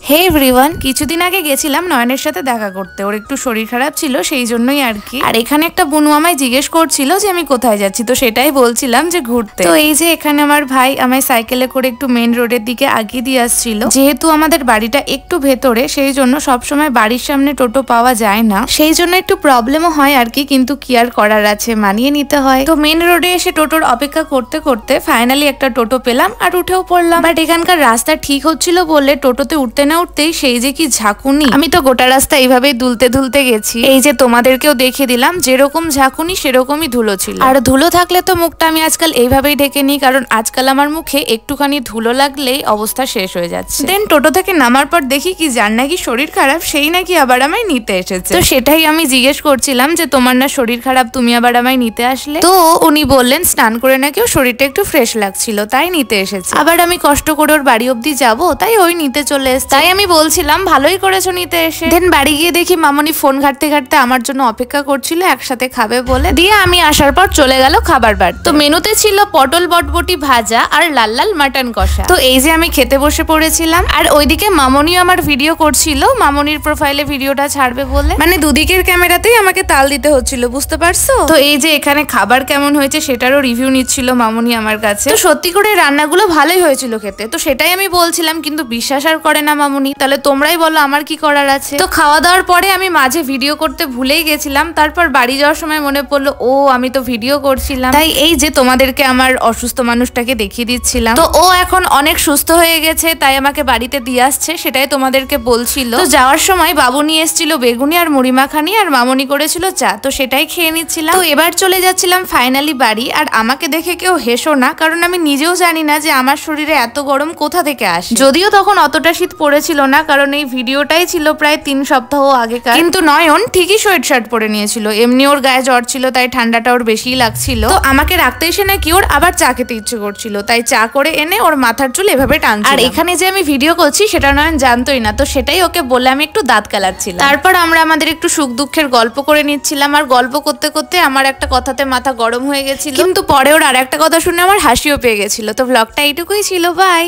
হে everyone, কিছুদিন আগে গেছিলাম নয়নের সাথে দেখা করতে। ওর একটু শরীর খারাপ ছিল, সেই জন্যই আর কি। আর এখানে একটা বুনু আমায় জিজ্ঞেস করছিল যে আমি কোথায় যাচ্ছি, তো সেটাই বলছিলাম যে ঘুরতে। তো এই যে এখানে আমার ভাই আমায় সাইকেলে করে একটু মেন রোডের দিকে আগিয়ে দিয়ে আসছিল। যেহেতু আমাদের বাড়িটা একটু ভেতরে, সেই জন্য সবসময় বাড়ির সামনে টোটো পাওয়া যায় না, সেই জন্য একটু প্রবলেমও হয় আর কি। কিন্তু কি আর করার আছে, মানিয়ে নিতে হয়। তো মেন রোডে এসে টোটোর অপেক্ষা করতে করতে ফাইনালি একটা টোটো পেলাম আর উঠেও পড়লাম। বাট এখানকার রাস্তা ঠিক হচ্ছিল বললে টোটোতে উঠতে না উঠতেই সেই যে কি ঝাঁকুনি। আমি তো গোটা রাস্তা এইভাবেই দুলতে দুলতে গেছি। এই যে তোমাদেরকেও দেখিয়ে দিলাম, যেরকম ঝাঁকুনি সেরকমই ধুলো ছিল। আর ধুলো থাকলে তো মুখটা আমি আজকাল এইভাবেই ঢেকে নিই, কারণ আজকাল আমার মুখে একটুখানি ধুলো লাগলেই অবস্থা শেষ হয়ে যাচ্ছে। দেন টোটো থেকে নামার পর দেখি কি যার নাকি শরীর খারাপ, সেই নাকি আবার আমায় নিতে এসেছে। তো সেটাই আমি জিজ্ঞেস করছিলাম যে তোমার না শরীর খারাপ, তুমি আবার আমায় নিতে আসলে? তো উনি বললেন স্নান করে নাকি ওর শরীরটা একটু ফ্রেশ লাগছিল, তাই নিতে এসেছে। আবার আমি কষ্ট করে ওর বাড়ি অব্দি যাবো, তাই ওই নিতে চলে এসেছে। তাই আমি বলছিলাম ভালোই করেছো নিতে এসে। দেন বাড়ি গিয়ে দেখি মামনি ফোন ঘাটতে ঘাটতে আমার জন্য অপেক্ষা করছিল একসাথে খাবে বলে। দিয়ে আমি আসার পর চলে গেল খাবার বার। তো মেনুতে ছিল পটল বটবটি ভাজা আর লাল লাল মাটন কষা। তো এই যে আমি খেতে বসে পড়েছিলাম, আর ওইদিকে মামনিও আমার ভিডিও করছিল, মামনির প্রোফাইলে ভিডিওটা ছাড়বে বলে। মানে দুদিকের ক্যামেরাতেই আমাকে তাল দিতে হচ্ছিল, বুঝতে পারছো? তো এই যে এখানে খাবার কেমন হয়েছে সেটারও রিভিউ নিচ্ছিল মামনি আমার কাছে। তো সত্যি করে রান্নাগুলো ভালোই হয়েছিল খেতে, তো সেটাই আমি বলছিলাম, কিন্তু বিশ্বাস আর করে না মামনি। তাহলে তোমরাই বলো আমার কি করার আছে। তো খাওয়া দাওয়ার পরে আমি মাঝে ভিডিও করতে ভুলেই গেছিলাম। তারপর বাড়ি যাওয়ার সময় মনে পড়লো, ও আমি তো ভিডিও করছিলাম। তাই এই যে তোমাদেরকে আমার অসুস্থ মানুষটাকে দেখিয়ে দিচ্ছিলাম। তো ও এখন অনেক সুস্থ হয়ে গেছে, তাই আমাকে বাড়িতে দিয়ে আসছে, সেটাই তোমাদেরকে বলছিল। তো যাওয়ার সময় বাবু নিয়ে এসেছিল বেগুনি আর মুড়ি মাখানি, আর মামনি করেছিল চা, তো সেটাই খেয়ে নিচ্ছিলাম। তো এবার চলে যাচ্ছিলাম ফাইনালি বাড়ি। আর আমাকে দেখে কেউ হেসো না, কারণ আমি নিজেও জানি না যে আমার শরীরে এত গরম কোথা থেকে আসে। যদিও তখন অতটা শীত পড়েছিল না, কারণ এই ভিডিওটাই ছিল প্রায় 3 সপ্তাহ আগেকার। কিন্তু নয়ন ঠিকই সোয়েট শার্ট পরে নিয়েছিল, এমনি ওর গায়ে জ্বর ছিল, তাই ঠান্ডাটা ওর বেশিই লাগছিল। তো আমাকে রাখতে এসে নাকি ওর আবার চা খেতে ইচ্ছে করছিল, তাই চা করে এনে ওর মাথার চুল এভাবে টানছিল। আর এখানে যে আমি ভিডিও করছি সেটা নয়ন জানতোই না, তো সেটাই ওকে বলে আমি একটু দাঁত কালাচ্ছিলাম। তারপর আমরা আমাদের একটু সুখ দুঃখের গল্প করে নিচ্ছিলাম, আর গল্প করতে করতে আমার একটা কথাতে মাথা গরম হয়ে গেছিল, কিন্তু পরে ওর আর একটা কথা শুনে আমার হাসিও পেয়ে গেছিল। তো ব্লগটা এইটুকুই ছিল, বাই।